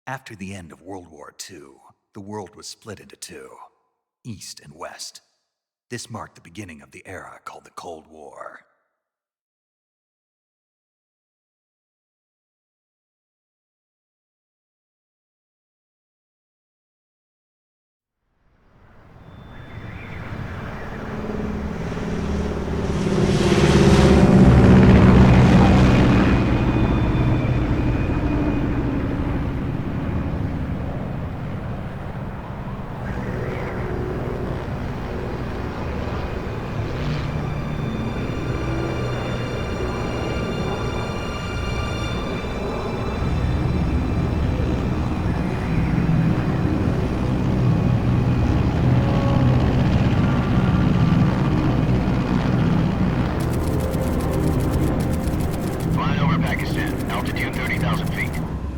After the end of World War II, the world was split into two, East and West. This marked the beginning of the era called the Cold War.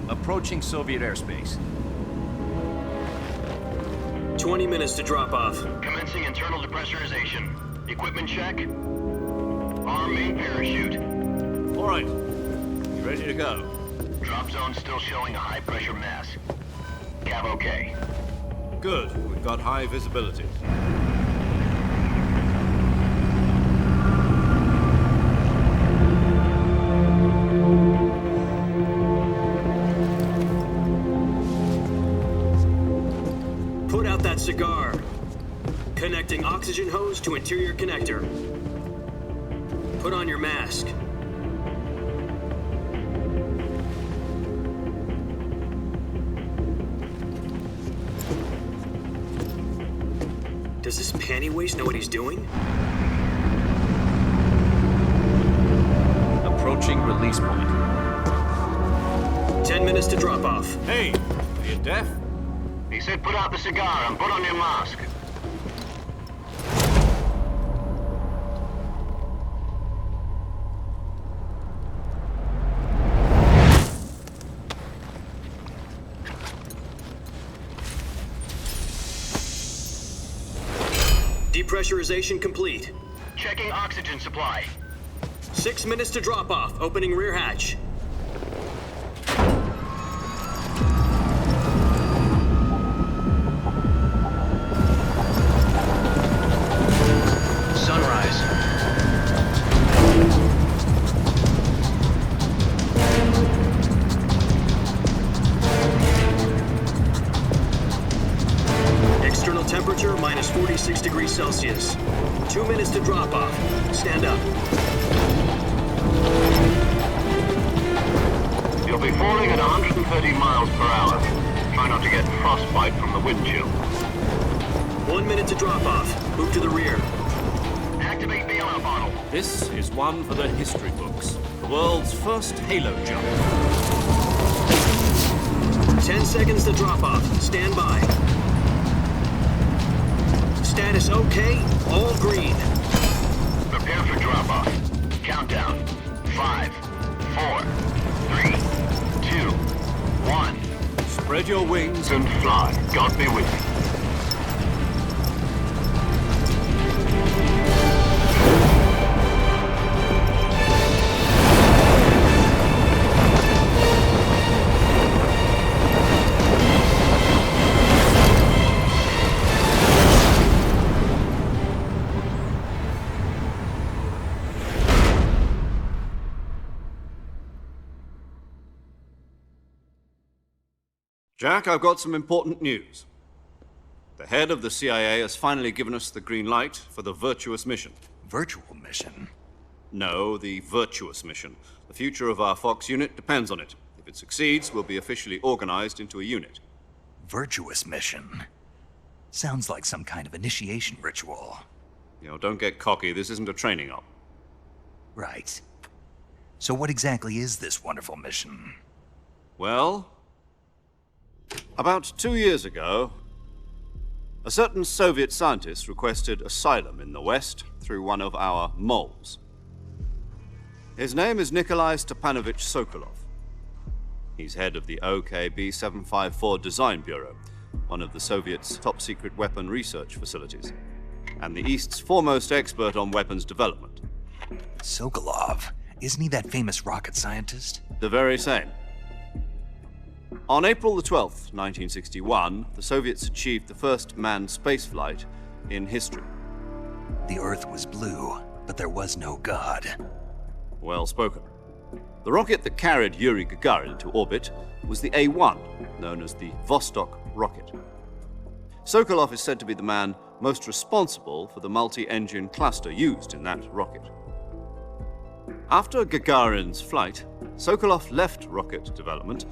Approaching Soviet airspace. 20 minutes to drop off. Commencing internal depressurization. Equipment check. Arm main parachute. All right. You ready to go? Drop zone still showing a high pressure mass. Cav okay. Good. We've got high visibility. Put out that cigar. Connecting oxygen hose to interior connector. Put on your mask. Does this panty waste know what he's doing? Approaching release point. 10 minutes to drop off. Hey, are you deaf? He said put out the cigar and put on your mask. Depressurization complete. Checking oxygen supply. 6 minutes to drop off. Opening rear hatch. Sunrise. External temperature minus 46 degrees Celsius. 2 minutes to drop off. Stand up. You'll be falling at 130 miles per hour. Try not to get frostbite from the wind chill. 1 minute to drop off. Move to the rear. Activate bailout bottle. This is one for the history books. The world's first halo jump. 10 seconds to drop off. Stand by. Status okay. All green. Prepare for drop-off. Countdown. 5, 4, 3, 2, 1. Spread your wings And fly. God be with you. Jack, I've got some important news. The head of the CIA has finally given us the green light for the Virtuous mission. Virtual mission? No, the Virtuous mission. The future of our Fox unit depends on it. If it succeeds, we'll be officially organized into a unit. Virtuous mission? Sounds like some kind of initiation ritual. You know, don't get cocky. This isn't a training op. Right. So what exactly is this wonderful mission? Well, about 2 years ago, a certain Soviet scientist requested asylum in the West through one of our moles. His name is Nikolai Stepanovich Sokolov. He's head of the OKB-754 Design Bureau, one of the Soviets' top-secret weapon research facilities, and the East's foremost expert on weapons development. Sokolov, isn't he that famous rocket scientist? The very same. On April the 12th, 1961, the Soviets achieved the first manned spaceflight in history. The Earth was blue, but there was no God. Well spoken. The rocket that carried Yuri Gagarin to orbit was the A-1, known as the Vostok rocket. Sokolov is said to be the man most responsible for the multi-engine cluster used in that rocket. After Gagarin's flight, Sokolov left rocket development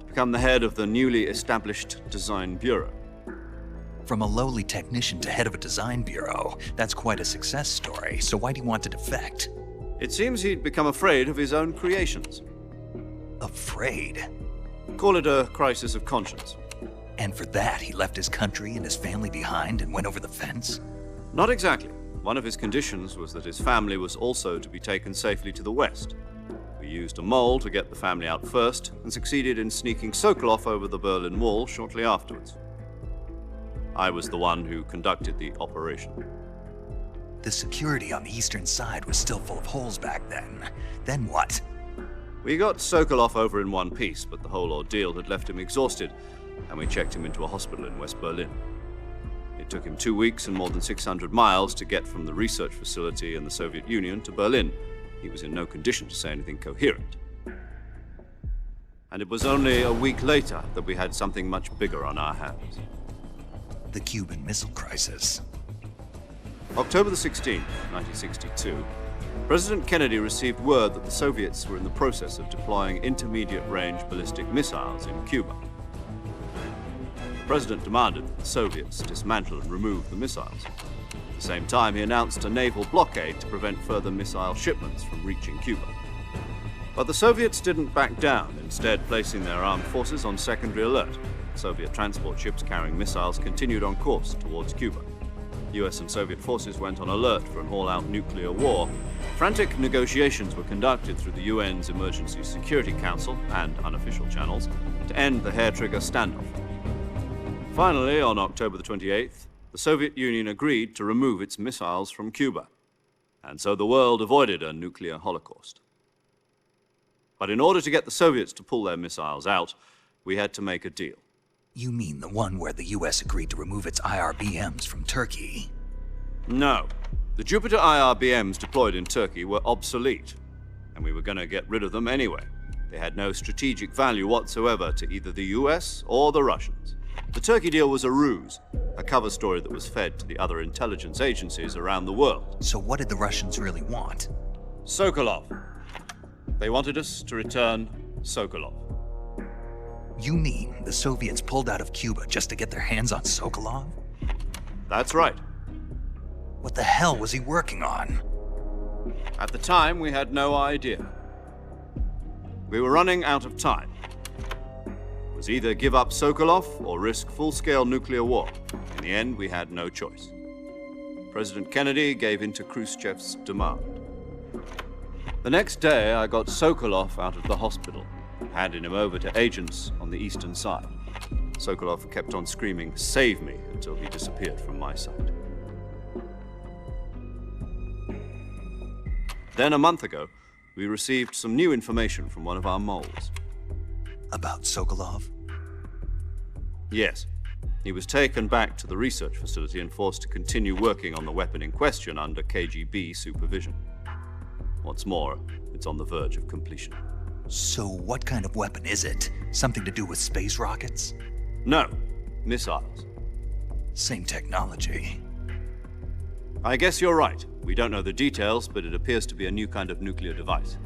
to become the head of the newly established Design Bureau. From a lowly technician to head of a design bureau, that's quite a success story, so why'd he want to defect? It seems he'd become afraid of his own creations. Afraid? Call it a crisis of conscience. And for that, he left his country and his family behind and went over the fence? Not exactly. One of his conditions was that his family was also to be taken safely to the west. We used a mole to get the family out first and succeeded in sneaking Sokolov over the Berlin Wall shortly afterwards. I was the one who conducted the operation. The security on the eastern side was still full of holes back then. Then what? We got Sokolov over in one piece, but the whole ordeal had left him exhausted, and we checked him into a hospital in West Berlin. It took him 2 weeks and more than 600 miles to get from the research facility in the Soviet Union to Berlin. He was in no condition to say anything coherent. And it was only a week later that we had something much bigger on our hands. The Cuban Missile Crisis. October the 16th, 1962, President Kennedy received word that the Soviets were in the process of deploying intermediate-range ballistic missiles in Cuba. The President demanded that the Soviets dismantle and remove the missiles. At the same time, he announced a naval blockade to prevent further missile shipments from reaching Cuba. But the Soviets didn't back down, instead placing their armed forces on secondary alert. Soviet transport ships carrying missiles continued on course towards Cuba. US and Soviet forces went on alert for an all-out nuclear war. Frantic negotiations were conducted through the UN's Emergency Security Council and unofficial channels to end the hair-trigger standoff. Finally, on October the 28th, the Soviet Union agreed to remove its missiles from Cuba, and so the world avoided a nuclear holocaust. But in order to get the Soviets to pull their missiles out, we had to make a deal. You mean the one where the US agreed to remove its IRBMs from Turkey? No. The Jupiter IRBMs deployed in Turkey were obsolete, and we were going to get rid of them anyway. They had no strategic value whatsoever to either the US or the Russians. The Turkey deal was a ruse, a cover story that was fed to the other intelligence agencies around the world. So what did the Russians really want? Sokolov. They wanted us to return Sokolov. You mean the Soviets pulled out of Cuba just to get their hands on Sokolov? That's right. What the hell was he working on? At the time, we had no idea. We were running out of time. It was either give up Sokolov or risk full-scale nuclear war. In the end, we had no choice. President Kennedy gave in to Khrushchev's demand. The next day, I got Sokolov out of the hospital, handing him over to agents on the eastern side. Sokolov kept on screaming, "Save me," until he disappeared from my sight. Then a month ago, we received some new information from one of our moles. About Sokolov? Yes. He was taken back to the research facility and forced to continue working on the weapon in question under KGB supervision. What's more, it's on the verge of completion. So what kind of weapon is it? Something to do with space rockets? No, missiles. Same technology. I guess you're right. We don't know the details, but it appears to be a new kind of nuclear device.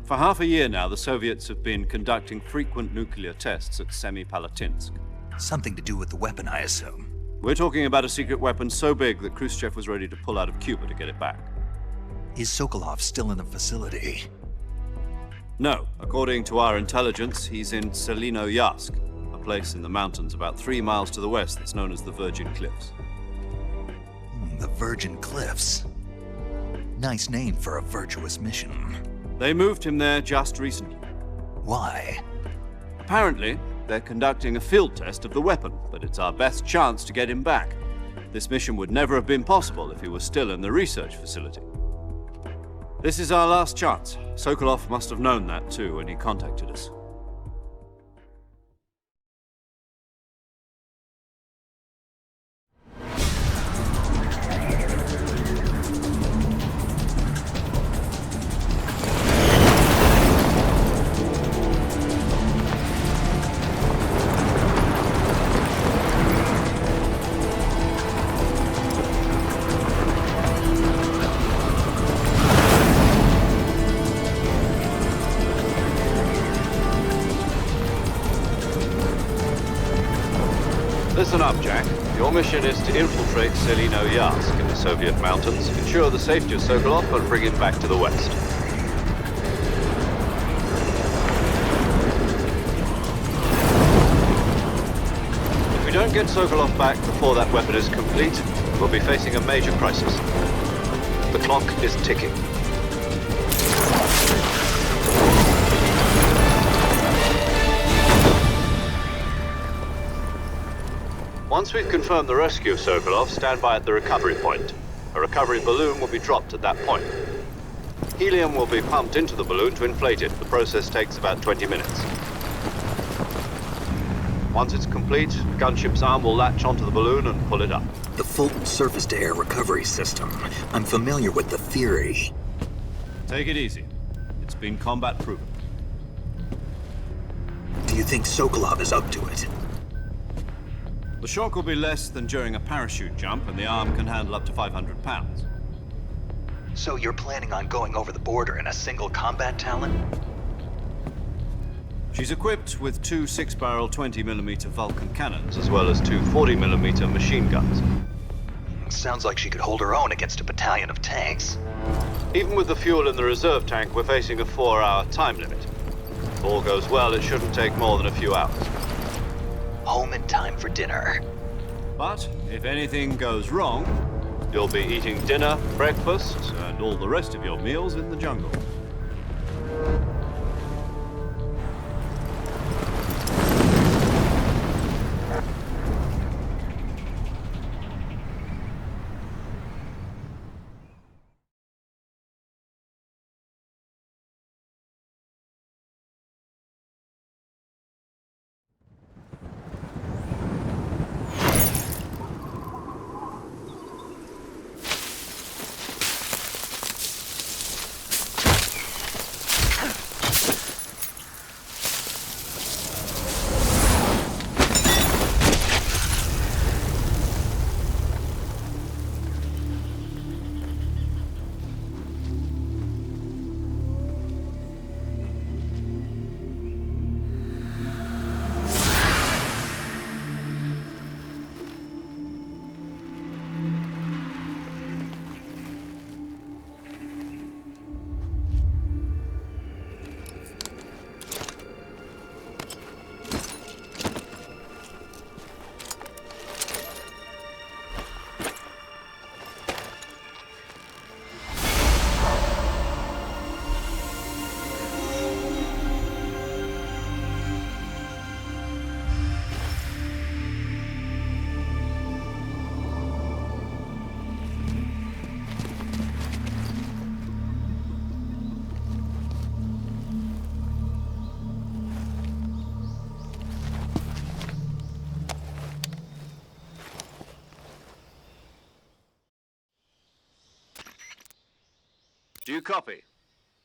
For half a year now, the Soviets have been conducting frequent nuclear tests at Semipalatinsk. Something to do with the weapon, I assume. We're talking about a secret weapon so big that Khrushchev was ready to pull out of Cuba to get it back. Is Sokolov still in the facility? No. According to our intelligence, he's in Selinoyarsk, a place in the mountains about 3 miles to the west that's known as the Virgin Cliffs. The Virgin Cliffs. Nice name for a virtuous mission. They moved him there just recently. Why? Apparently, they're conducting a field test of the weapon, but it's our best chance to get him back. This mission would never have been possible if he was still in the research facility. This is our last chance. Sokolov must have known that too when he contacted us. Listen up, Jack. Your mission is to infiltrate Selino Yask in the Soviet mountains, ensure the safety of Sokolov, and bring him back to the West. If we don't get Sokolov back before that weapon is complete, we'll be facing a major crisis. The clock is ticking. Once we've confirmed the rescue of Sokolov, stand by at the recovery point. A recovery balloon will be dropped at that point. Helium will be pumped into the balloon to inflate it. The process takes about 20 minutes. Once it's complete, the gunship's arm will latch onto the balloon and pull it up. The Fulton surface-to-air recovery system. I'm familiar with the theory. Take it easy. It's been combat proven. Do you think Sokolov is up to it? The shock will be less than during a parachute jump, and the arm can handle up to 500 pounds. So you're planning on going over the border in a single combat Talon? She's equipped with two 6-barrel 20mm Vulcan cannons, as well as two 40mm machine guns. Sounds like she could hold her own against a battalion of tanks. Even with the fuel in the reserve tank, we're facing a 4-hour time limit. If all goes well, it shouldn't take more than a few hours. Home in time for dinner. But if anything goes wrong, you'll be eating dinner, breakfast, and all the rest of your meals in the jungle. Do you copy?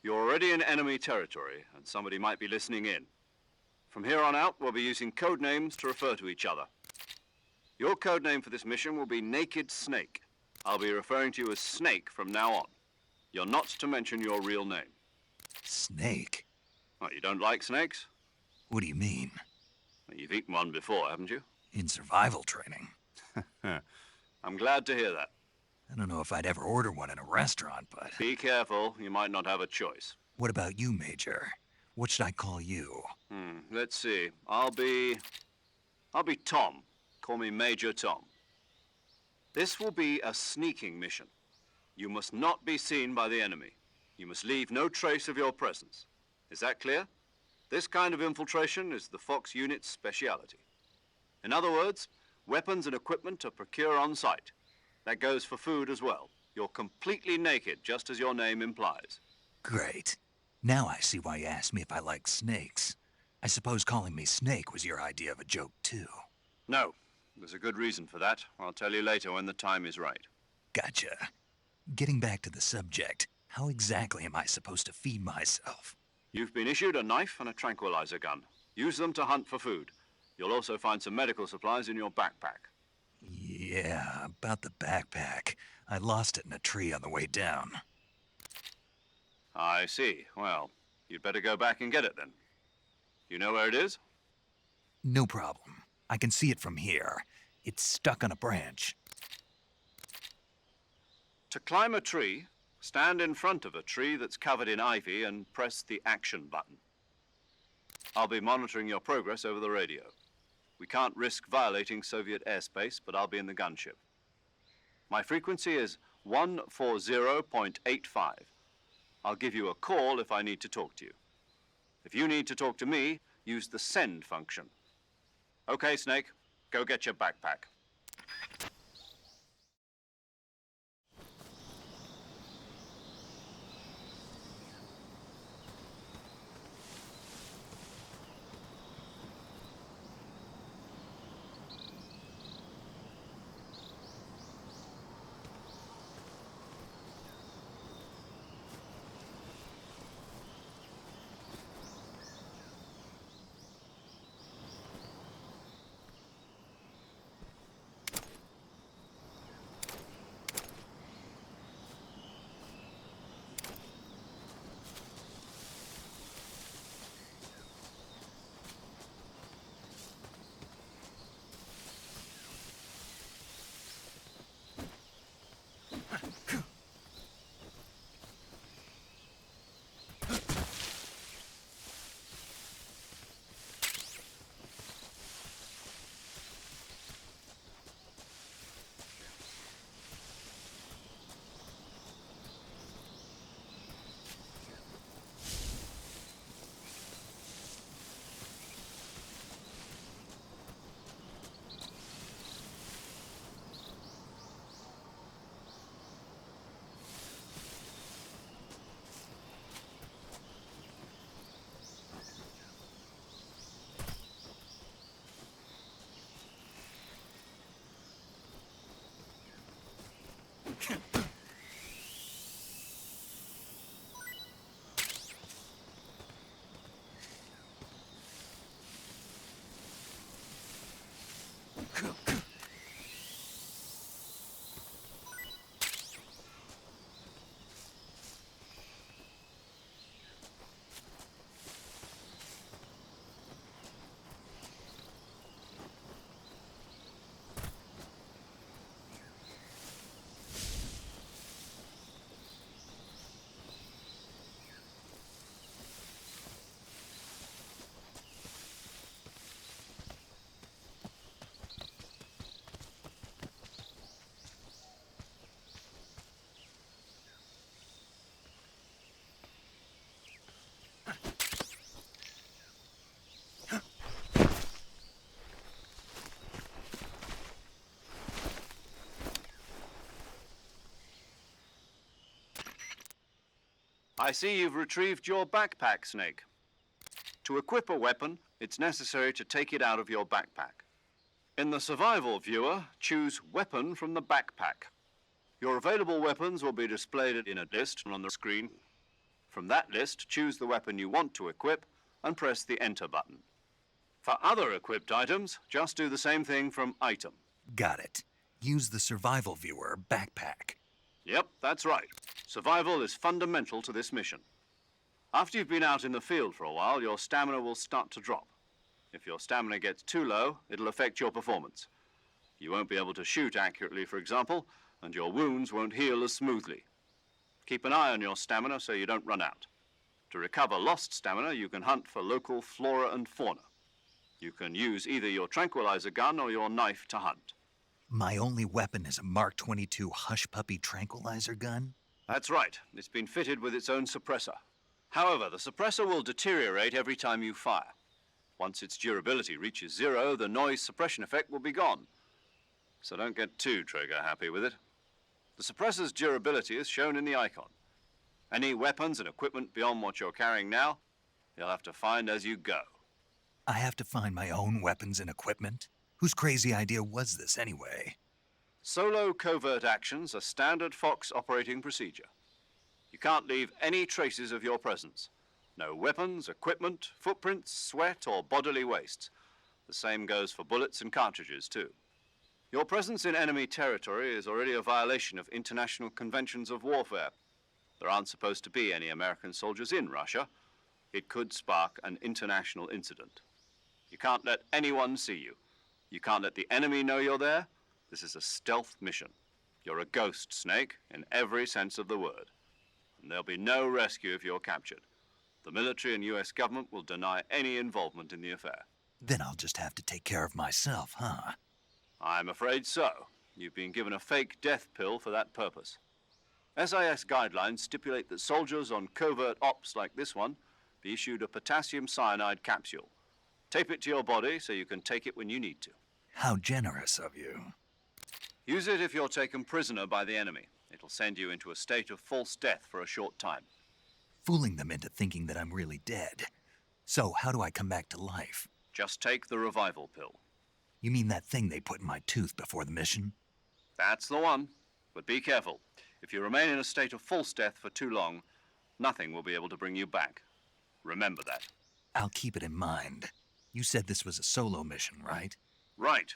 You're already in enemy territory, and somebody might be listening in. From here on out, we'll be using code names to refer to each other. Your code name for this mission will be Naked Snake. I'll be referring to you as Snake from now on. You're not to mention your real name. Snake? What, you don't like snakes? What do you mean? Well, you've eaten one before, haven't you? In survival training. I'm glad to hear that. I don't know if I'd ever order one in a restaurant, but... Be careful, you might not have a choice. What about you, Major? What should I call you? Let's see. I'll be Tom. Call me Major Tom. This will be a sneaking mission. You must not be seen by the enemy. You must leave no trace of your presence. Is that clear? This kind of infiltration is the Fox unit's speciality. In other words, weapons and equipment are procured on site. That goes for food as well. You're completely naked, just as your name implies. Great. Now I see why you asked me if I like snakes. I suppose calling me Snake was your idea of a joke, too. No, there's a good reason for that. I'll tell you later when the time is right. Gotcha. Getting back to the subject, how exactly am I supposed to feed myself? You've been issued a knife and a tranquilizer gun. Use them to hunt for food. You'll also find some medical supplies in your backpack. Yeah, about the backpack. I lost it in a tree on the way down. I see. Well, you'd better go back and get it then. You know where it is? No problem. I can see it from here. It's stuck on a branch. To climb a tree, stand in front of a tree that's covered in ivy and press the action button. I'll be monitoring your progress over the radio. We can't risk violating Soviet airspace, but I'll be in the gunship. My frequency is 140.85. I'll give you a call if I need to talk to you. If you need to talk to me, use the send function. Okay, Snake, go get your backpack. I see you've retrieved your backpack, Snake. To equip a weapon, it's necessary to take it out of your backpack. In the survival viewer, choose Weapon from the backpack. Your available weapons will be displayed in a list on the screen. From that list, choose the weapon you want to equip and press the Enter button. For other equipped items, just do the same thing from Item. Got it. Use the survival viewer backpack. Yep, that's right. Survival is fundamental to this mission. After you've been out in the field for a while, your stamina will start to drop. If your stamina gets too low, it'll affect your performance. You won't be able to shoot accurately, for example, and your wounds won't heal as smoothly. Keep an eye on your stamina so you don't run out. To recover lost stamina, you can hunt for local flora and fauna. You can use either your tranquilizer gun or your knife to hunt. My only weapon is a Mark 22 Hush Puppy tranquilizer gun? That's right. It's been fitted with its own suppressor. However, the suppressor will deteriorate every time you fire. Once its durability reaches 0, the noise suppression effect will be gone. So don't get too trigger-happy with it. The suppressor's durability is shown in the icon. Any weapons and equipment beyond what you're carrying now, you'll have to find as you go. I have to find my own weapons and equipment? Whose crazy idea was this anyway? Solo covert actions are standard Fox operating procedure. You can't leave any traces of your presence. No weapons, equipment, footprints, sweat, or bodily waste. The same goes for bullets and cartridges, too. Your presence in enemy territory is already a violation of international conventions of warfare. There aren't supposed to be any American soldiers in Russia. It could spark an international incident. You can't let anyone see you. You can't let the enemy know you're there. This is a stealth mission. You're a ghost, Snake, in every sense of the word. And there'll be no rescue if you're captured. The military and US government will deny any involvement in the affair. Then I'll just have to take care of myself, huh? I'm afraid so. You've been given a fake death pill for that purpose. SIS guidelines stipulate that soldiers on covert ops like this one be issued a potassium cyanide capsule. Tape it to your body so you can take it when you need to. How generous of you. Use it if you're taken prisoner by the enemy. It'll send you into a state of false death for a short time. Fooling them into thinking that I'm really dead. So, how do I come back to life? Just take the revival pill. You mean that thing they put in my tooth before the mission? That's the one. But be careful. If you remain in a state of false death for too long, nothing will be able to bring you back. Remember that. I'll keep it in mind. You said this was a solo mission, right? Right.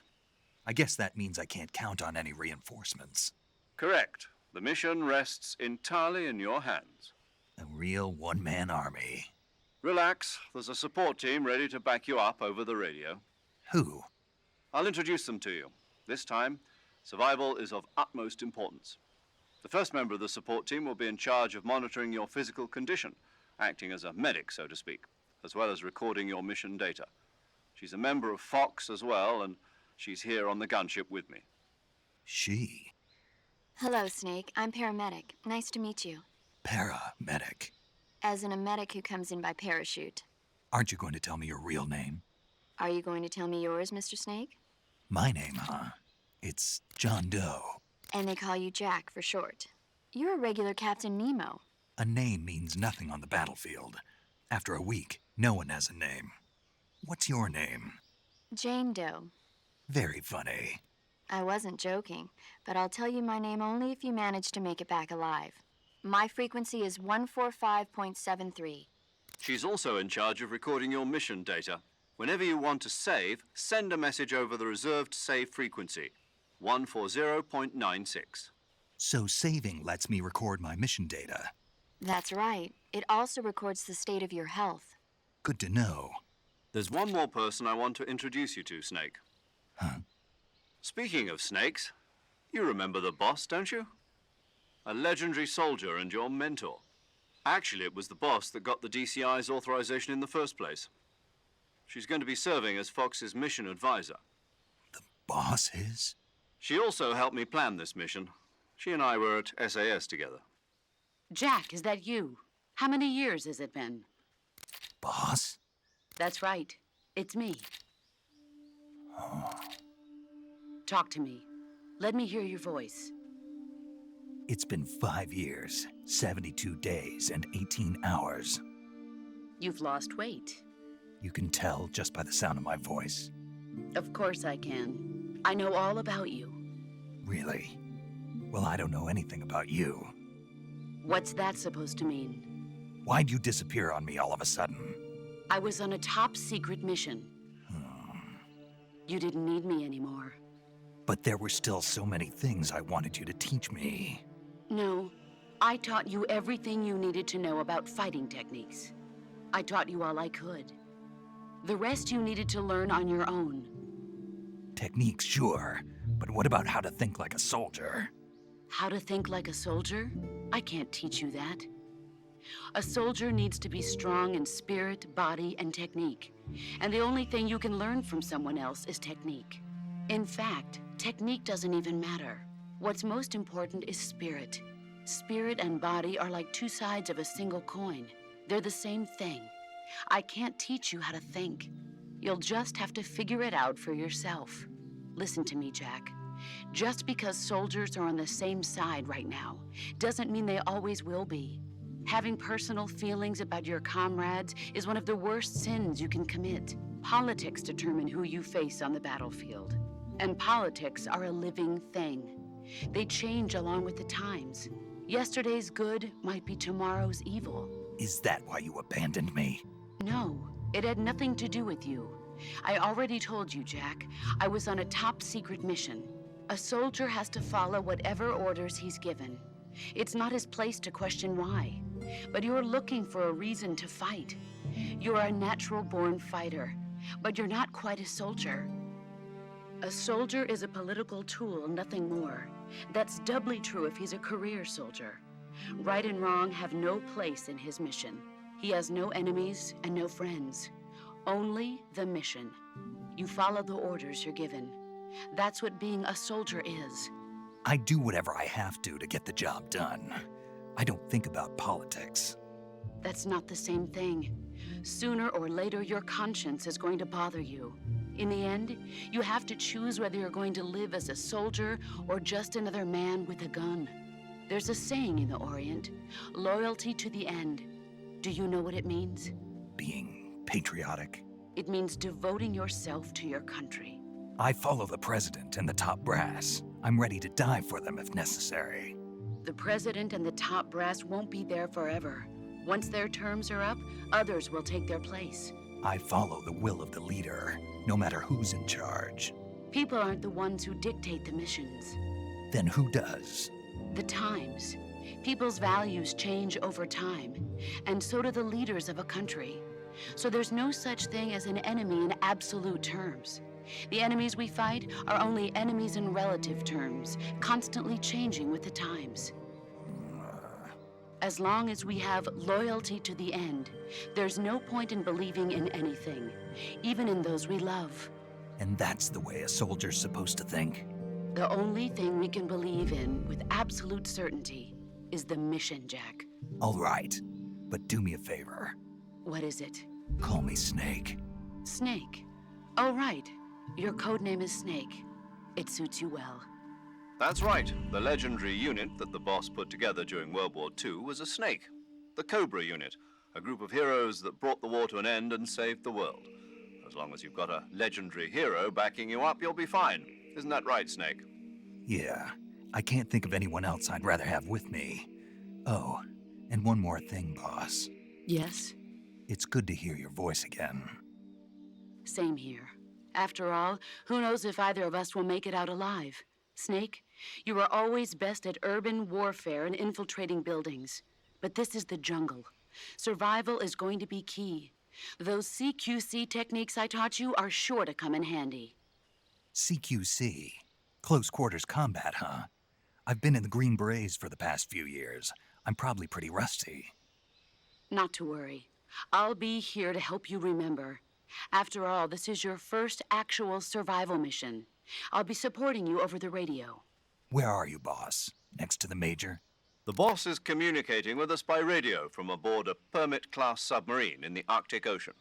I guess that means I can't count on any reinforcements. Correct. The mission rests entirely in your hands. A real one-man army. Relax. There's a support team ready to back you up over the radio. Who? I'll introduce them to you. This time, survival is of utmost importance. The first member of the support team will be in charge of monitoring your physical condition, acting as a medic, so to speak, as well as recording your mission data. She's a member of Fox as well, and she's here on the gunship with me. She? Hello, Snake. I'm paramedic. Nice to meet you. Paramedic. As in a medic who comes in by parachute. Aren't you going to tell me your real name? Are you going to tell me yours, Mr. Snake? My name, huh? It's John Doe. And they call you Jack for short. You're a regular Captain Nemo. A name means nothing on the battlefield. After a week, no one has a name. What's your name? Jane Doe. Very funny. I wasn't joking, but I'll tell you my name only if you manage to make it back alive. My frequency is 145.73. She's also in charge of recording your mission data. Whenever you want to save, send a message over the reserved save frequency, 140.96. So saving lets me record my mission data. That's right. It also records the state of your health. Good to know. There's one more person I want to introduce you to, Snake. Huh? Speaking of snakes, you remember the boss, don't you? A legendary soldier and your mentor. Actually, it was the boss that got the DCI's authorization in the first place. She's going to be serving as Fox's mission advisor. The boss is? She also helped me plan this mission. She and I were at SAS together. Jack, is that you? How many years has it been? Boss? That's right. It's me. Oh. Talk to me. Let me hear your voice. It's been 5 years, 72 days, and 18 hours. You've lost weight. You can tell just by the sound of my voice. Of course I can. I know all about you. Really? Well, I don't know anything about you. What's that supposed to mean? Why'd you disappear on me all of a sudden? I was on a top-secret mission. You didn't need me anymore. But there were still so many things I wanted you to teach me. No, I taught you everything you needed to know about fighting techniques. I taught you all I could. The rest you needed to learn on your own. Techniques, sure. But what about how to think like a soldier? How to think like a soldier? I can't teach you that. A soldier needs to be strong in spirit, body, and technique. And the only thing you can learn from someone else is technique. In fact, technique doesn't even matter. What's most important is spirit. Spirit and body are like two sides of a single coin. They're the same thing. I can't teach you how to think. You'll just have to figure it out for yourself. Listen to me, Jack. Just because soldiers are on the same side right now doesn't mean they always will be. Having personal feelings about your comrades is one of the worst sins you can commit. Politics determine who you face on the battlefield. And politics are a living thing. They change along with the times. Yesterday's good might be tomorrow's evil. Is that why you abandoned me? No, it had nothing to do with you. I already told you, Jack. I was on a top-secret mission. A soldier has to follow whatever orders he's given. It's not his place to question why. But you're looking for a reason to fight. You're a natural-born fighter, but you're not quite a soldier. A soldier is a political tool, nothing more. That's doubly true if he's a career soldier. Right and wrong have no place in his mission. He has no enemies and no friends. Only the mission. You follow the orders you're given. That's what being a soldier is. I do whatever I have to get the job done. I don't think about politics. That's not the same thing. Sooner or later, your conscience is going to bother you. In the end, you have to choose whether you're going to live as a soldier or just another man with a gun. There's a saying in the Orient, loyalty to the end. Do you know what it means? Being patriotic. It means devoting yourself to your country. I follow the president and the top brass. I'm ready to die for them if necessary. The president and the top brass won't be there forever. Once their terms are up, others will take their place. I follow the will of the leader, no matter who's in charge. People aren't the ones who dictate the missions. Then who does? The times. People's values change over time, and so do the leaders of a country. So there's no such thing as an enemy in absolute terms. The enemies we fight are only enemies in relative terms, constantly changing with the times. As long as we have loyalty to the end, there's no point in believing in anything, even in those we love. And that's the way a soldier's supposed to think? The only thing we can believe in with absolute certainty is the mission, Jack. All right, but do me a favor. What is it? Call me Snake. Snake. Oh, right. Your code name is Snake. It suits you well. That's right. The legendary unit that the boss put together during World War II was a snake. The Cobra unit, a group of heroes that brought the war to an end and saved the world. As long as you've got a legendary hero backing you up, you'll be fine. Isn't that right, Snake? Yeah, I can't think of anyone else I'd rather have with me. Oh, and one more thing, boss. Yes? It's good to hear your voice again. Same here. After all, who knows if either of us will make it out alive? Snake, you are always best at urban warfare and infiltrating buildings. But this is the jungle. Survival is going to be key. Those CQC techniques I taught you are sure to come in handy. CQC? Close quarters combat, huh? I've been in the Green Berets for the past few years. I'm probably pretty rusty. Not to worry. I'll be here to help you remember. After all, this is your first actual survival mission. I'll be supporting you over the radio. Where are you, boss? Next to the Major? The boss is communicating with us by radio from aboard a Permit-class submarine in the Arctic Ocean.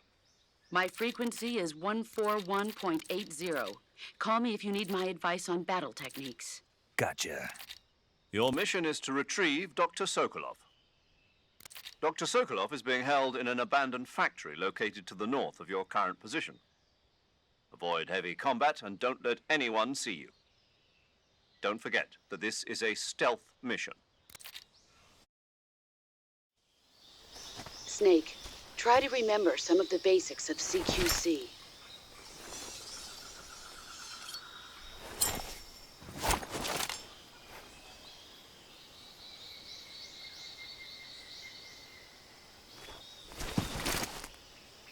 My frequency is 141.80. Call me if you need my advice on battle techniques. Gotcha. Your mission is to retrieve Dr. Sokolov. Dr. Sokolov is being held in an abandoned factory located to the north of your current position. Avoid heavy combat and don't let anyone see you. Don't forget that this is a stealth mission. Snake, try to remember some of the basics of CQC.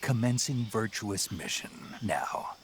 Commencing virtuous mission now.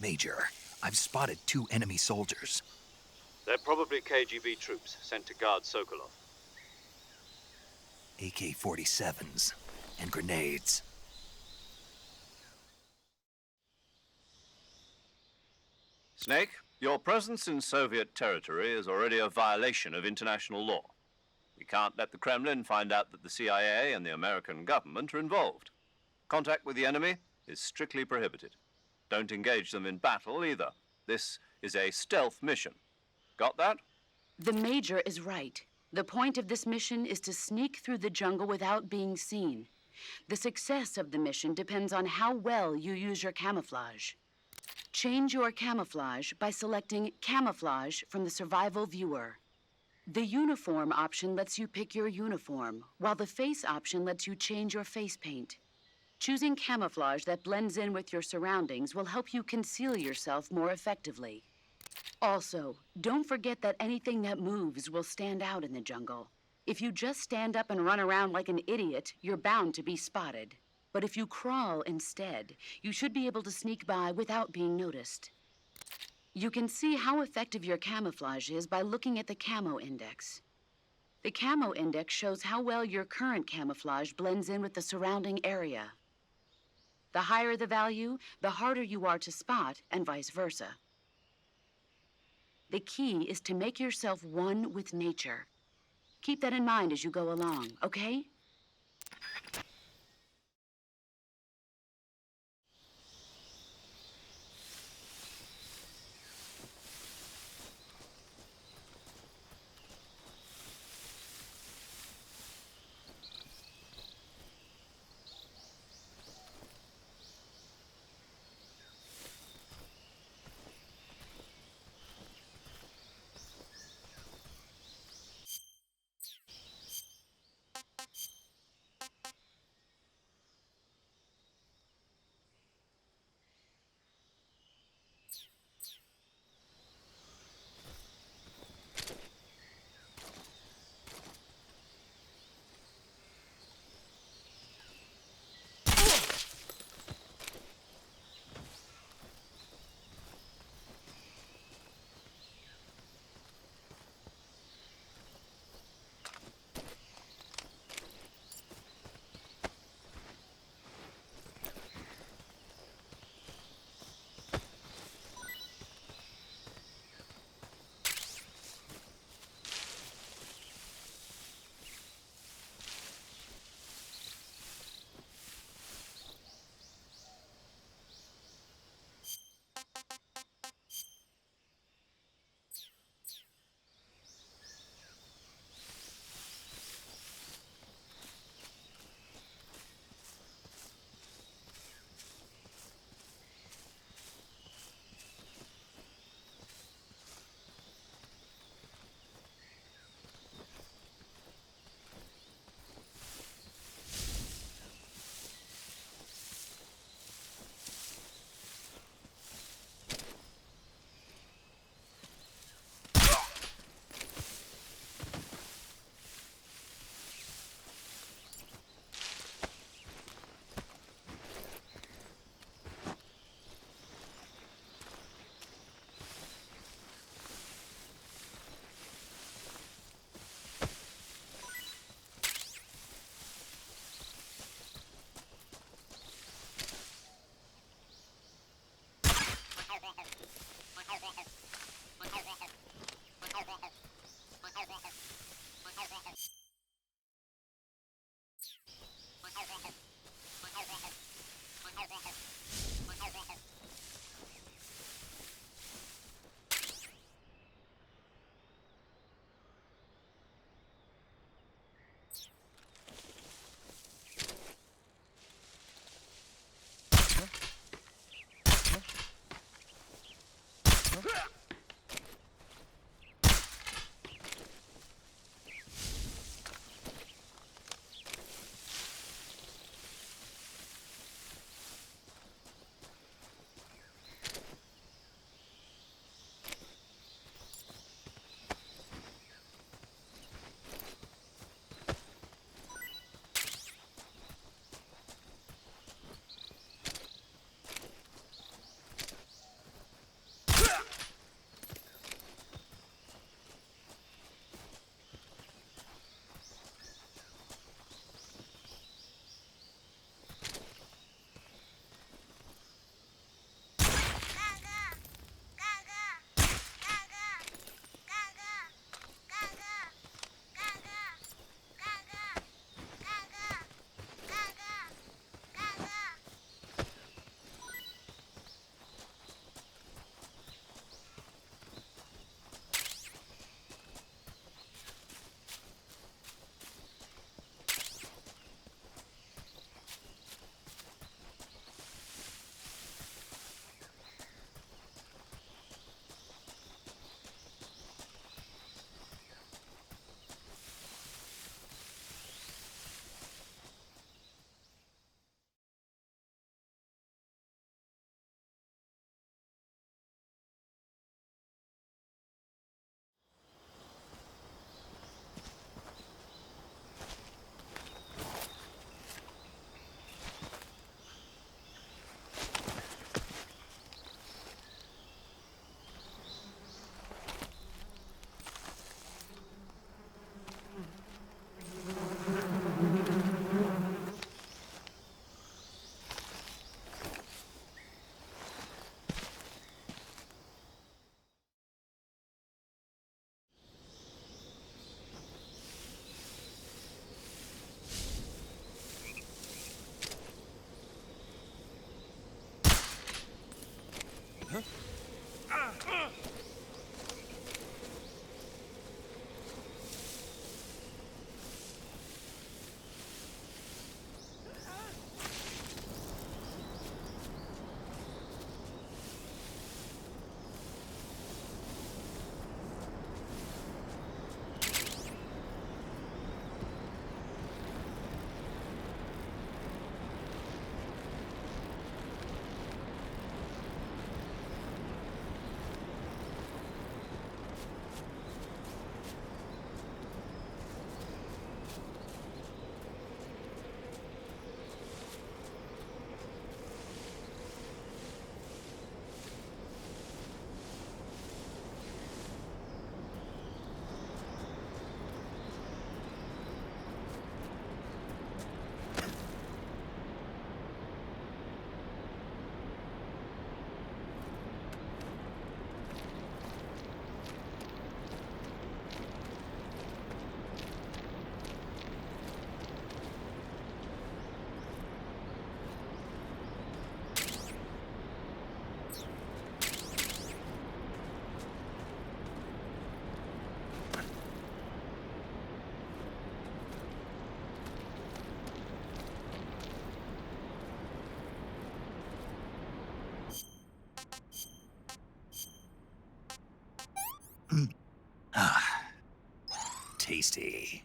Major, I've spotted 2 enemy soldiers. They're probably KGB troops sent to guard Sokolov. AK-47s and grenades. Snake, your presence in Soviet territory is already a violation of international law. We can't let the Kremlin find out that the CIA and the American government are involved. Contact with the enemy is strictly prohibited. Don't engage them in battle either. This is a stealth mission. Got that? The Major is right. The point of this mission is to sneak through the jungle without being seen. The success of the mission depends on how well you use your camouflage. Change your camouflage by selecting Camouflage from the Survival Viewer. The Uniform option lets you pick your uniform, while the Face option lets you change your face paint. Choosing camouflage that blends in with your surroundings will help you conceal yourself more effectively. Also, don't forget that anything that moves will stand out in the jungle. If you just stand up and run around like an idiot, you're bound to be spotted. But if you crawl instead, you should be able to sneak by without being noticed. You can see how effective your camouflage is by looking at the Camo Index. The Camo Index shows how well your current camouflage blends in with the surrounding area. The higher the value, the harder you are to spot, and vice versa. The key is to make yourself one with nature. Keep that in mind as you go along, okay? Tasty.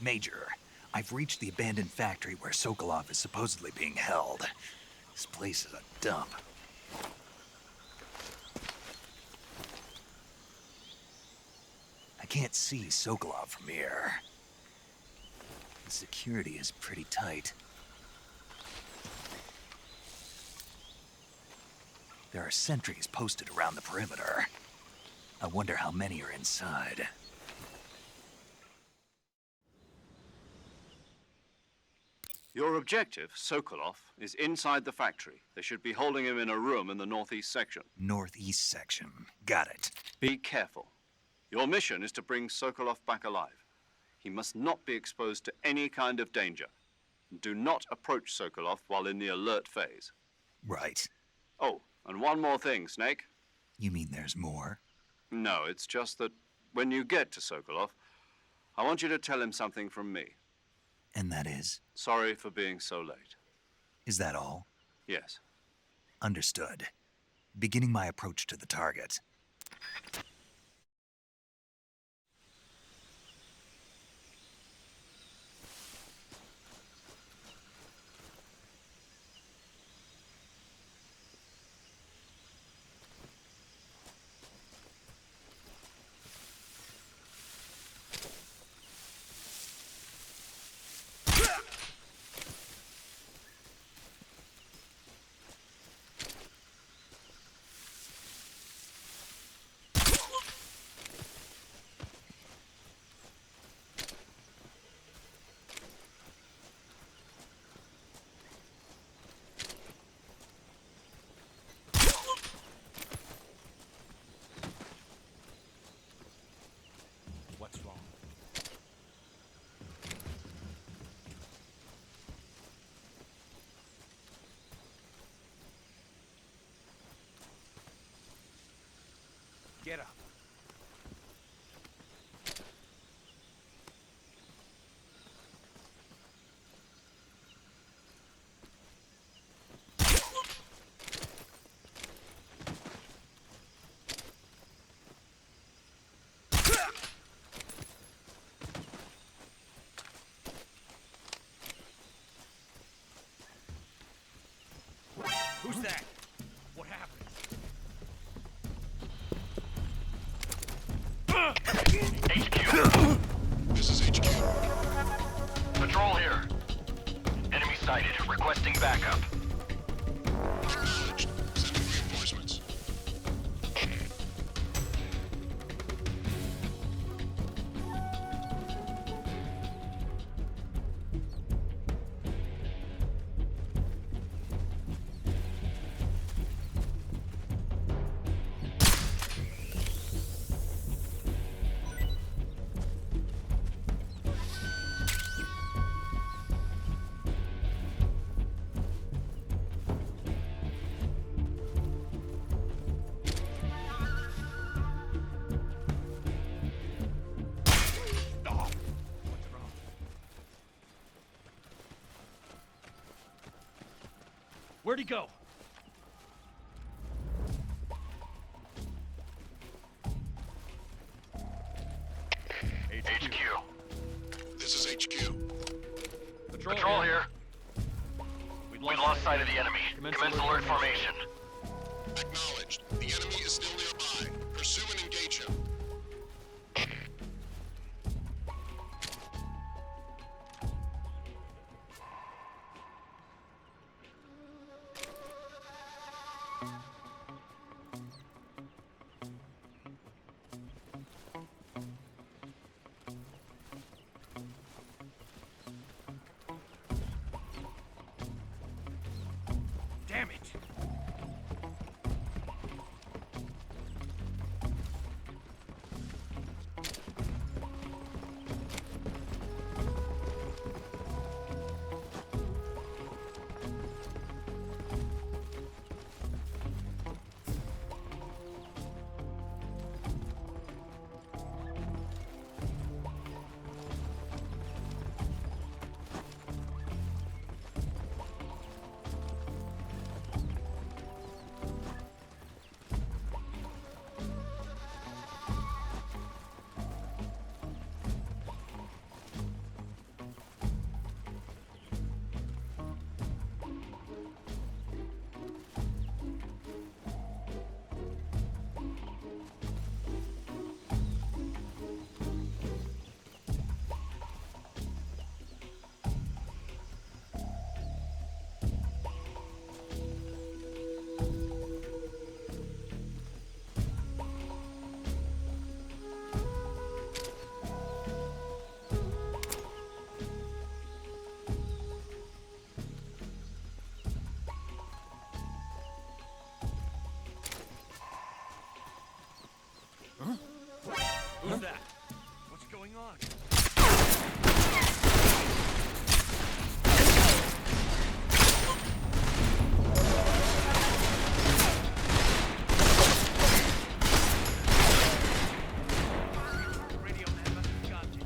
Major, I've reached the abandoned factory where Sokolov is supposedly being held. This place is a dump. I can't see Sokolov from here. The security is pretty tight. There are sentries posted around the perimeter. I wonder how many are inside. Your objective, Sokolov, is inside the factory. They should be holding him in a room in the northeast section. Northeast section. Got it. Be careful. Your mission is to bring Sokolov back alive. He must not be exposed to any kind of danger. Do not approach Sokolov while in the alert phase. Right. Oh, and one more thing, Snake. You mean there's more? No, it's just that when you get to Sokolov, I want you to tell him something from me. And that is? Sorry for being so late. Is that all? Yes. Understood. Beginning my approach to the target. Get up. Who's that? What happened? HQ. This is HQ. Patrol here. Enemy sighted. Requesting backup. Acknowledged. Sending reinforcements. Where'd he go? HQ. This is HQ. Patrol here. We We've lost sight of the enemy. Commence Commence alert alert formation. Acknowledged. The enemy is still nearby. Pursue and engage him. Damn it! Who's that? What's going on? Radio man must have got you.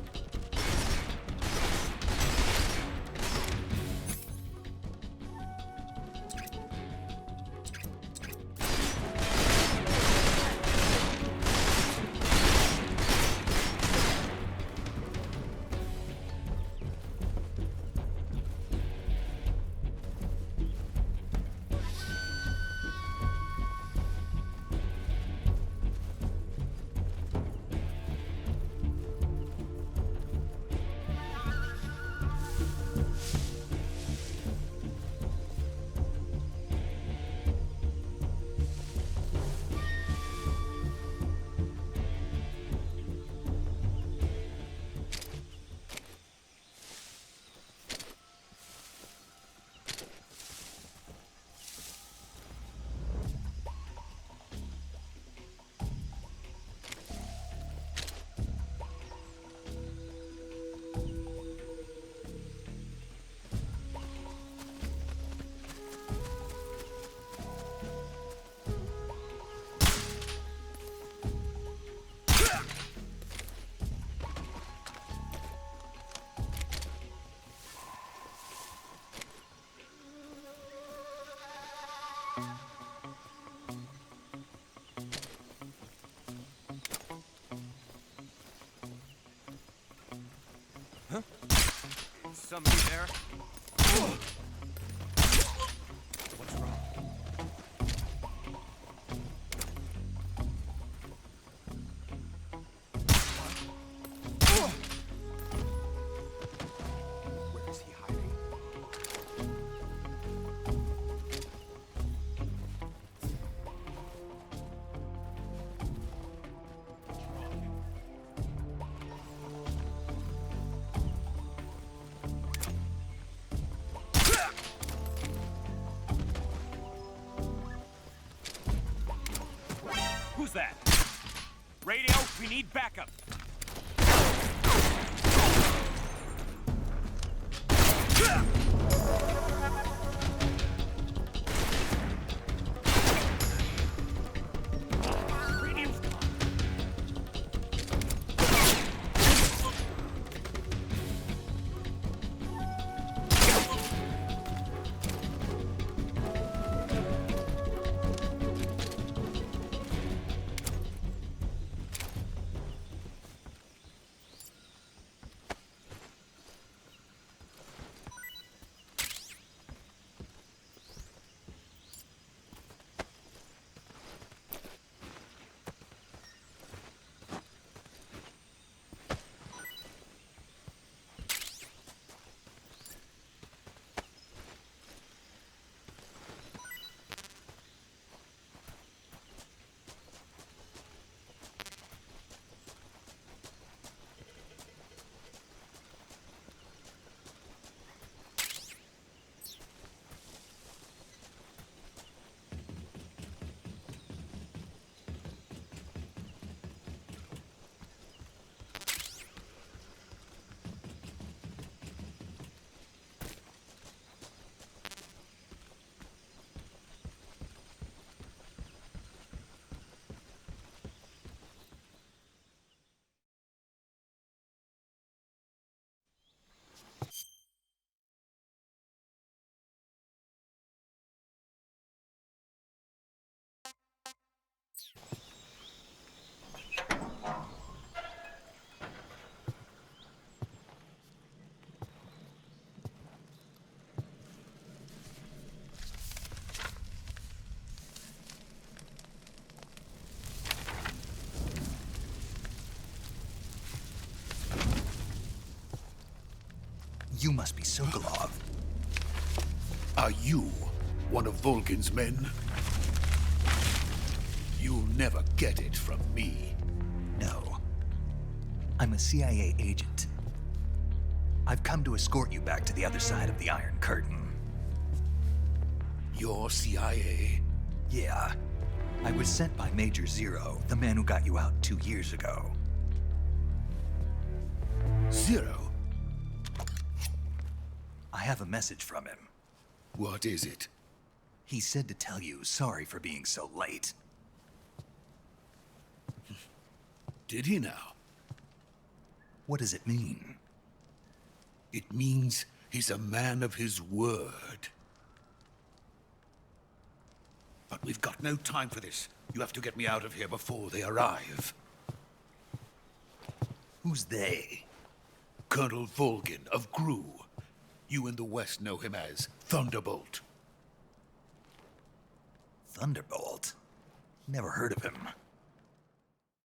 somebody there? What's wrong? Where is he hiding? Who's that? Radio, we need backup. Radio's gone. You must be Sokolov. Are you one of Volgin's men? You'll never get it from me. No. I'm a CIA agent. I've come to escort you back to the other side of the Iron Curtain. You're CIA? Yeah. I was sent by Major Zero, the man who got you out 2 years ago. Zero? I have a message from him. What is it? He said to tell you sorry for being so late. Did he now? What does it mean? It means he's a man of his word. But we've got no time for this. You have to get me out of here before they arrive. Who's they? Colonel Volgin of GRU. You in the West know him as Thunderbolt. Thunderbolt? Never heard of him.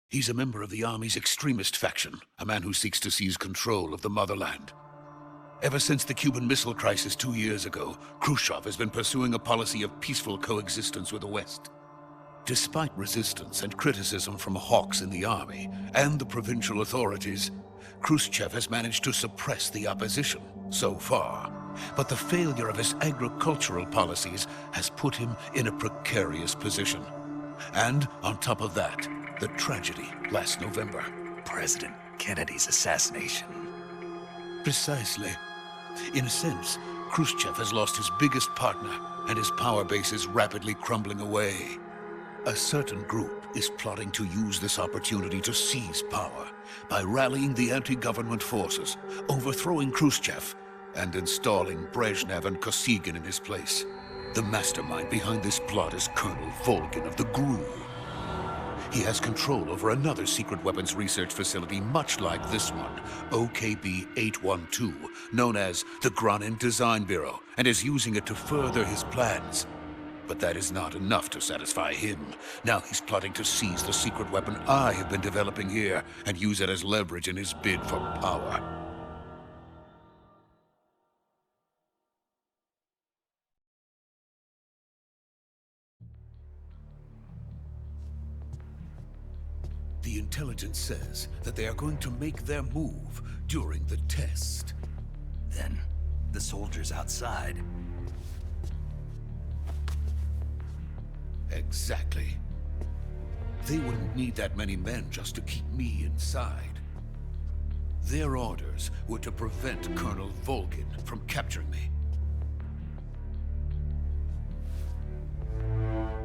He's a member of the Army's extremist faction, a man who seeks to seize control of the motherland. Ever since the Cuban Missile Crisis 2 years ago, Khrushchev has been pursuing a policy of peaceful coexistence with the West. Despite resistance and criticism from hawks in the army and the provincial authorities, Khrushchev has managed to suppress the opposition so far. But the failure of his agricultural policies has put him in a precarious position. And on top of that, the tragedy last November. President Kennedy's assassination. Precisely. In a sense, Khrushchev has lost his biggest partner, and his power base is rapidly crumbling away. A certain group is plotting to use this opportunity to seize power by rallying the anti-government forces, overthrowing Khrushchev, and installing Brezhnev and Kosygin in his place. The mastermind behind this plot is Colonel Volgin of the GRU. he has control over another secret weapons research facility much like this one, OKB-812, known as the Granin Design Bureau, and is using it to further his plans. But that is not enough to satisfy him. Now he's plotting to seize the secret weapon I have been developing here and use it as leverage in his bid for power. The intelligence says that they are going to make their move during the test. Then, the soldiers outside. Exactly. They wouldn't need that many men just to keep me inside. Their orders were to prevent Colonel Volgin from capturing me.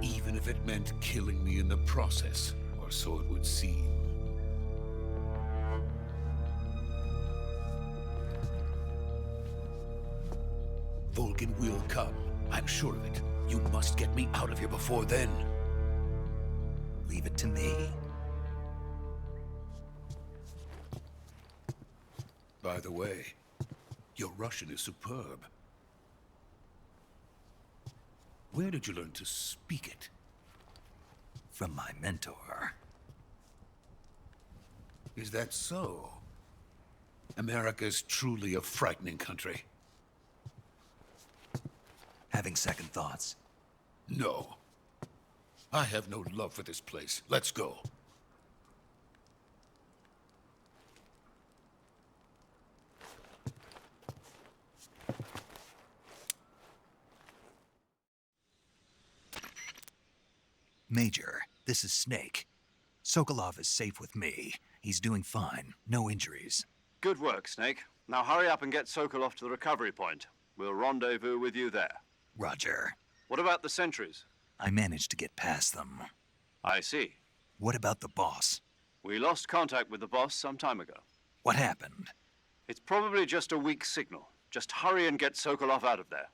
Even if it meant killing me in the process, or so it would seem. Volgin will come. I'm sure of it. You must get me out of here before then. Leave it to me. By the way, your Russian is superb. Where did you learn to speak it? From my mentor. Is that so? America's truly a frightening country. Having second thoughts? No. I have no love for this place. Let's go. Major, this is Snake. Sokolov is safe with me. He's doing fine. No injuries. Good work, Snake. Now hurry up and get Sokolov to the recovery point. We'll rendezvous with you there. Roger. What about the sentries? I managed to get past them. I see. What about the boss? We lost contact with the boss some time ago. What happened? It's probably just a weak signal. Just hurry and get Sokolov out of there.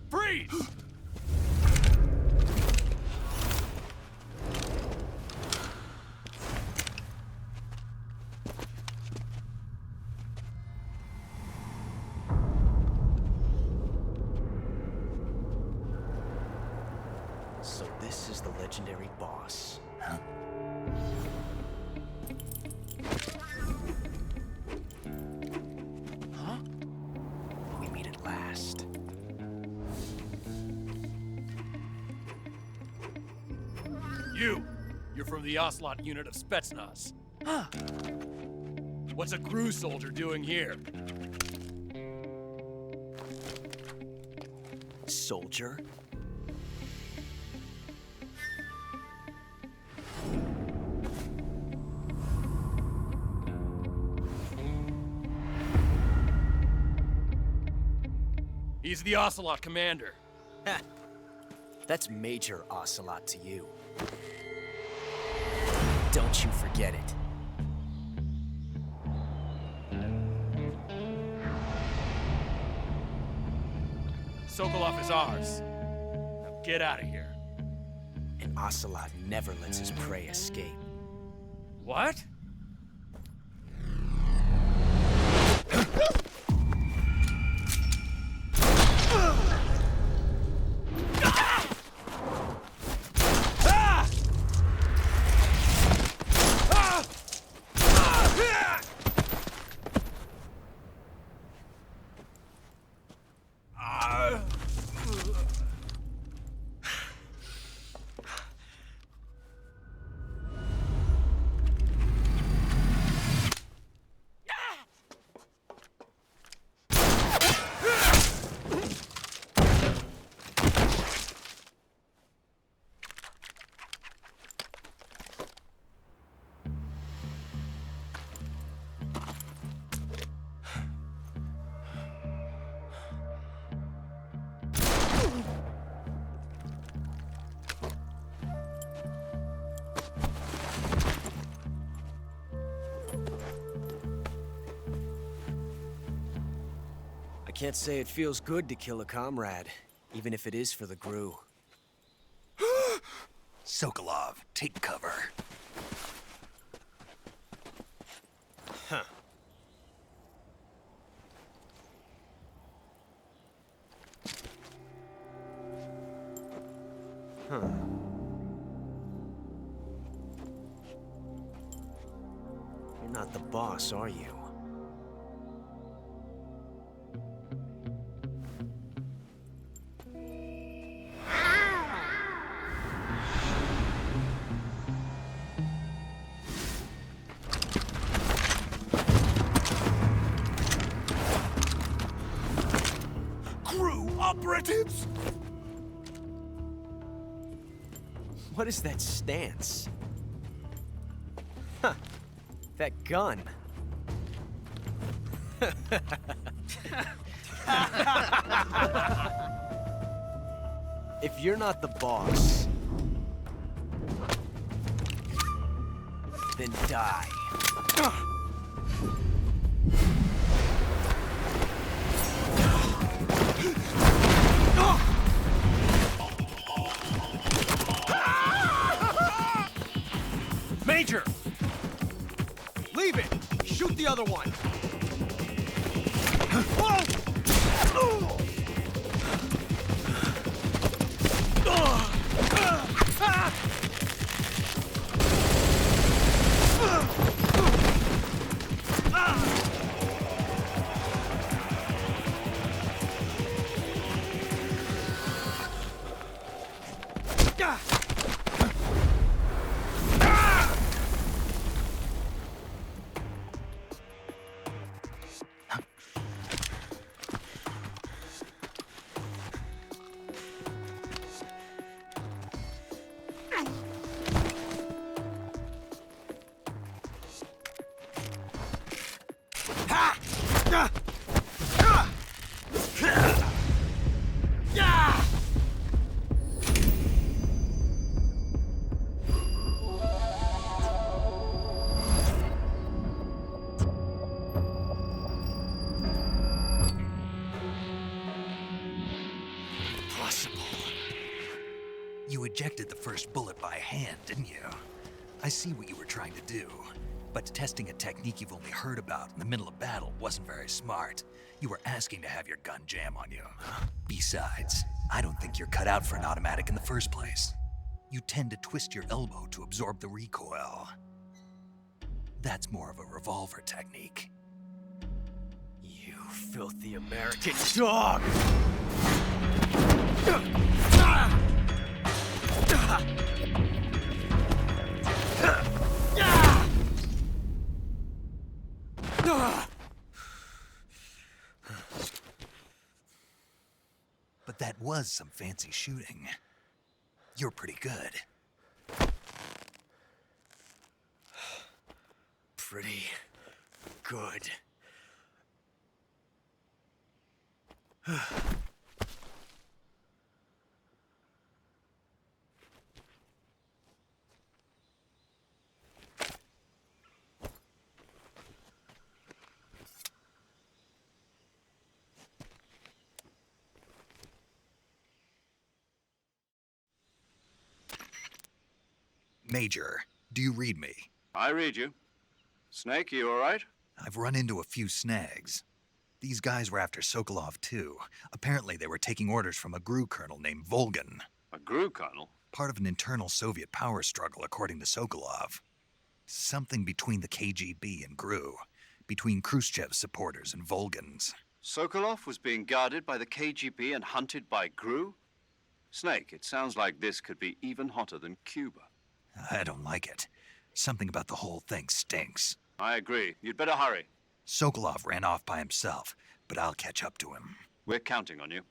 Freeze! So this is the legendary boss. Huh? Huh? We meet at last. You're from the Ocelot unit of Spetsnaz. Huh. What's a crew soldier doing here? Soldier? He's the Ocelot commander. Ha! That's Major Ocelot to you. Don't you forget it. Sokolov is ours. Now get out of here. And Ocelot never lets his prey escape. What? can't say it feels good to kill a comrade, even if it is for the GRU. Sokolov, take cover. Huh. Huh. You're not the boss, are you? GRU operatives! What is that stance? Huh. That gun. If you're not the boss, then die. Major! Leave it! Shoot the other one! You ejected the first bullet by hand, didn't you? I see what you were trying to do. But testing a technique you've only heard about in the middle of battle wasn't very smart. You were asking to have your gun jam on you. Besides, I don't think you're cut out for an automatic in the first place. You tend to twist your elbow to absorb the recoil. That's more of a revolver technique. You filthy American dog! But that was some fancy shooting. You're pretty good. Pretty good. Major, do you read me? I read you. Snake, you all right? I've run into a few snags. These guys were after Sokolov too. Apparently they were taking orders from a GRU colonel named Volgin. A GRU colonel? Part of an internal Soviet power struggle, according to Sokolov. Something between the KGB and GRU. Between Khrushchev's supporters and Volgin's. Sokolov was being guarded by the KGB and hunted by GRU? Snake, it sounds like this could be even hotter than Cuba. I don't like it. Something about the whole thing stinks. I agree. You'd better hurry. Sokolov ran off by himself, but I'll catch up to him. We're counting on you.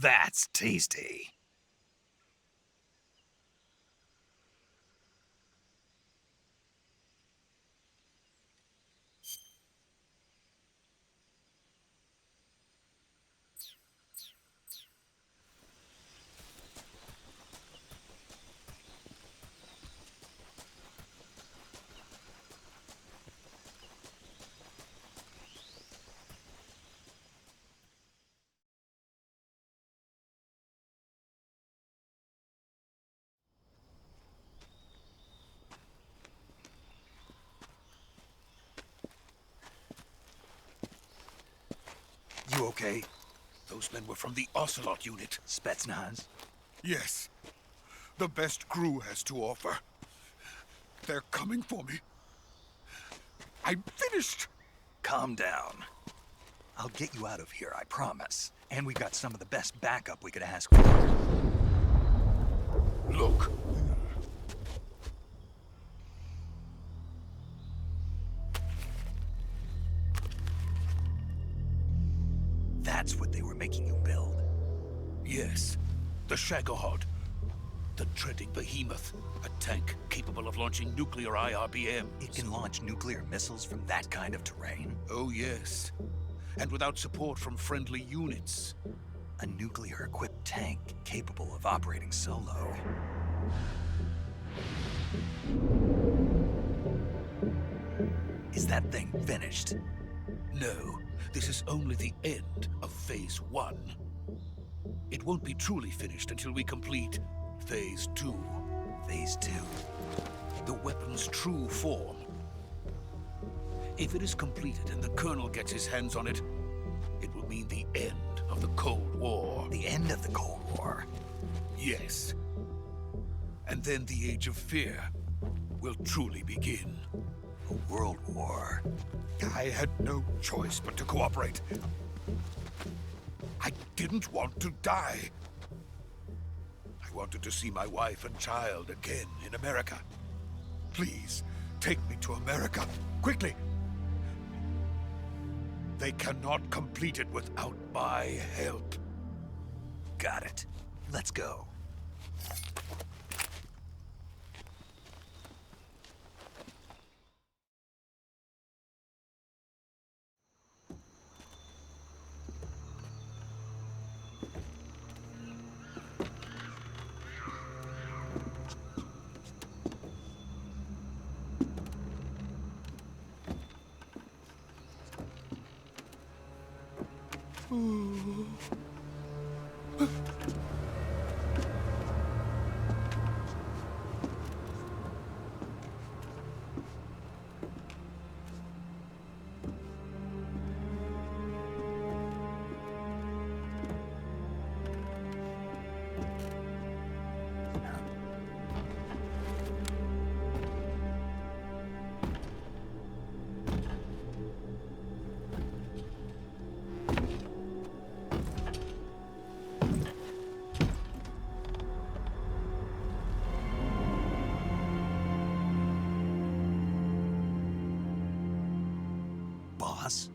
That's tasty. You okay? Those men were from the Ocelot unit. Spetsnaz? Yes. The best crew has to offer. They're coming for me. I'm finished. Calm down. I'll get you out of here, I promise. And we've got some of the best backup we could ask for. Look. That's what they were making you build? Yes. The Shagohod. The dreaded behemoth. A tank capable of launching nuclear IRBMs. It can launch nuclear missiles from that kind of terrain? Oh, yes. And without support from friendly units. A nuclear-equipped tank capable of operating solo. Is that thing finished? No. This is only the end of Phase 1. It won't be truly finished until we complete Phase 2. Phase 2? The weapon's true form. If it is completed and the Colonel gets his hands on it, it will mean the end of the Cold War. The end of the Cold War? Yes. And then the Age of Fear will truly begin. A world war. I had no choice but to cooperate. I didn't want to die. I wanted to see my wife and child again in America. Please, take me to America, quickly. They cannot complete it without my help. Got it. Let's go. Boss?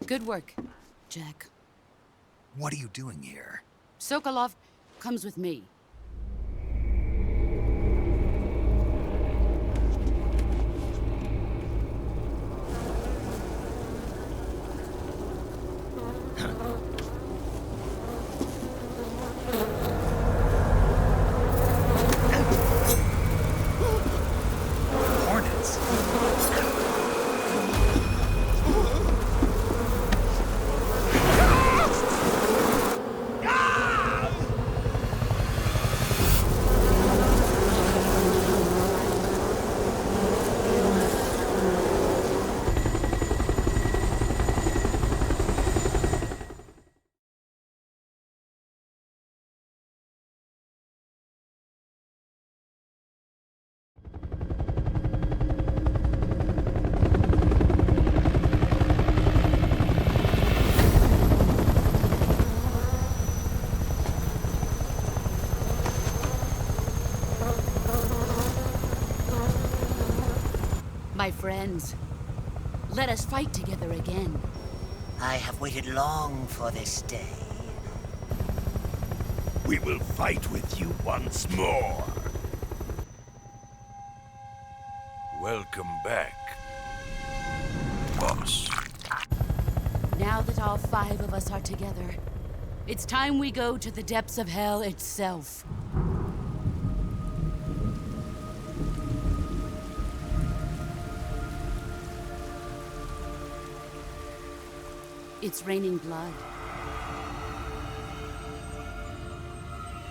Good work, Jack. What are you doing here? Sokolov comes with me. Hornets? friends. Let us fight together again. I have waited long for this day. We will fight with you once more. Welcome back, boss. Now that all 5 of us are together, it's time we go to the depths of hell itself. It's raining blood.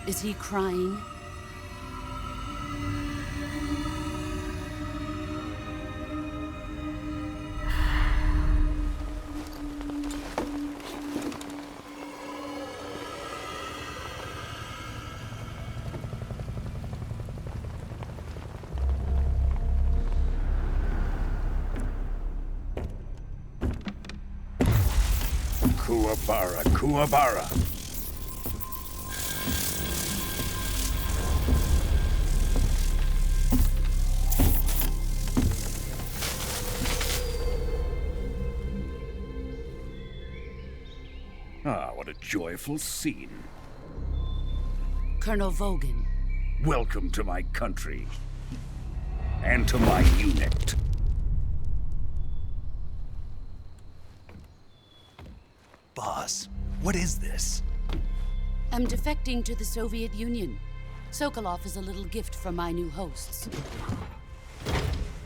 Is he crying? Kuwabara, Kuwabara. Ah, what a joyful scene. Colonel Vogan. Welcome to my country. And to my unit. Boss, what is this? I'm defecting to the Soviet Union. Sokolov is a little gift from my new hosts.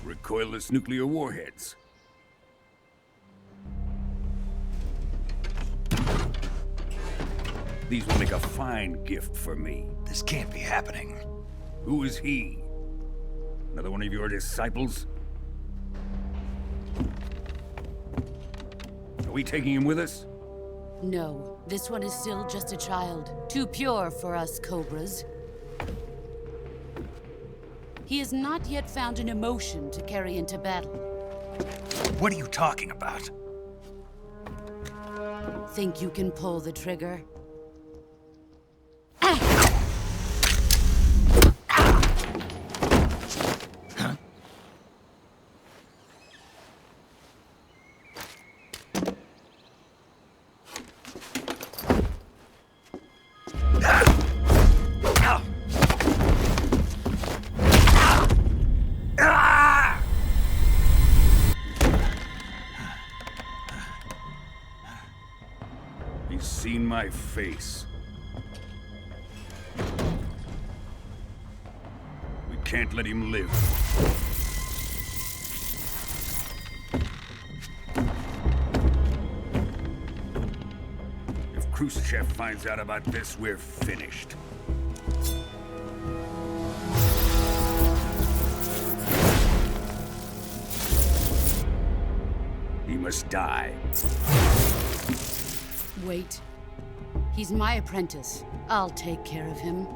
Recoilless nuclear warheads. These will make a fine gift for me. This can't be happening. Who is he? Another one of your disciples? Are we taking him with us? No, this one is still just a child. Too pure for us Cobras. He has not yet found an emotion to carry into battle. What are you talking about? Think you can pull the trigger? He's seen my face. We can't let him live. If Khrushchev finds out about this, we're finished. He must die. Wait. He's my apprentice. I'll take care of him.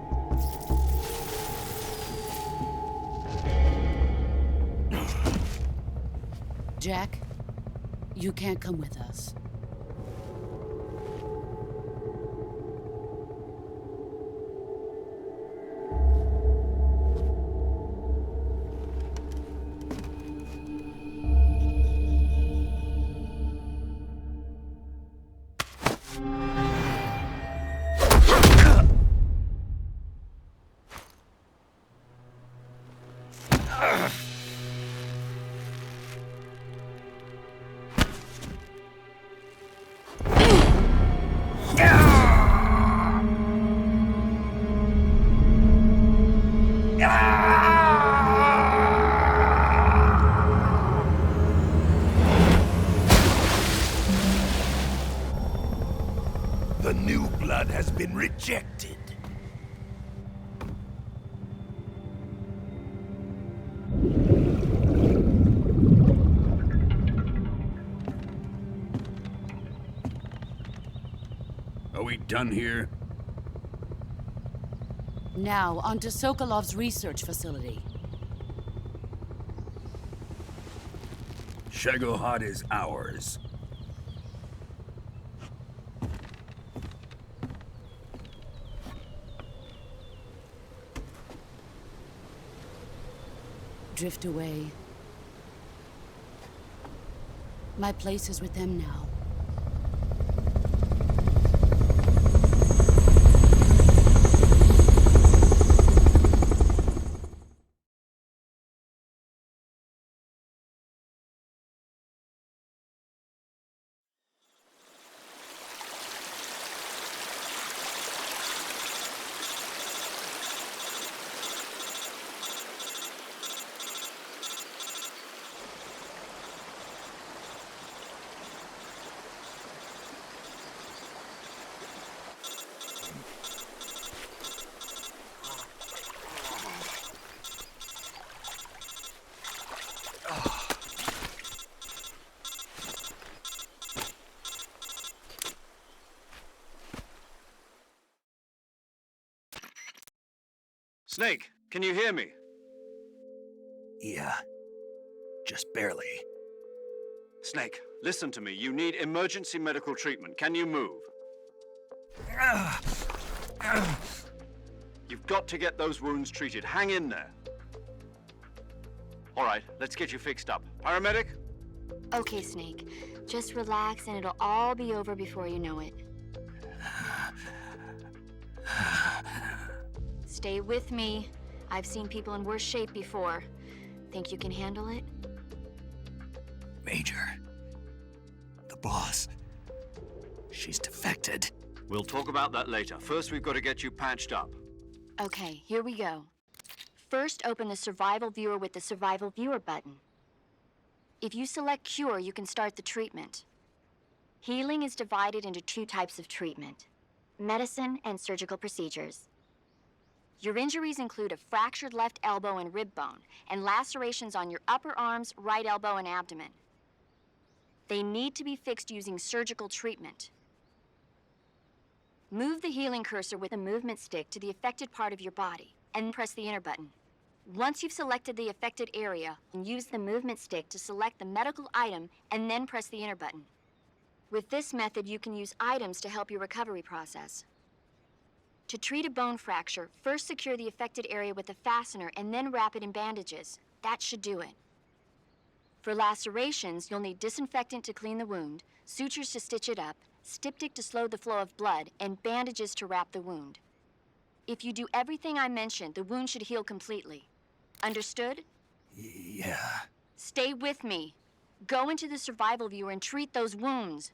Jack, you can't come with us. The new blood has been rejected. Are we done here? Now, onto Sokolov's research facility. Shagohod is ours. Drift away. My place is with them now. Snake, can you hear me? Yeah. Just barely. Snake, listen to me. You need emergency medical treatment. Can you move? You've got to get those wounds treated. Hang in there. All right, let's get you fixed up. Paramedic? Okay, Snake. Just relax and it'll all be over before you know it. Stay with me. I've seen people in worse shape before. Think you can handle it? Major. The boss. She's defected. We'll talk about that later. First, we've got to get you patched up. Okay, here we go. First, open the Survival Viewer with the Survival Viewer button. If you select Cure, you can start the treatment. Healing is divided into two types of treatment: medicine and surgical procedures. Your injuries include a fractured left elbow and rib bone, and lacerations on your upper arms, right elbow, and abdomen. They need to be fixed using surgical treatment. Move the healing cursor with a movement stick to the affected part of your body, and press the enter button. Once you've selected the affected area, use the movement stick to select the medical item, and then press the enter button. With this method, you can use items to help your recovery process. To treat a bone fracture, first secure the affected area with a fastener and then wrap it in bandages. That should do it. For lacerations, you'll need disinfectant to clean the wound, sutures to stitch it up, styptic to slow the flow of blood, and bandages to wrap the wound. If you do everything I mentioned, the wound should heal completely. Understood? Yeah. Stay with me. Go into the Survival Viewer and treat those wounds.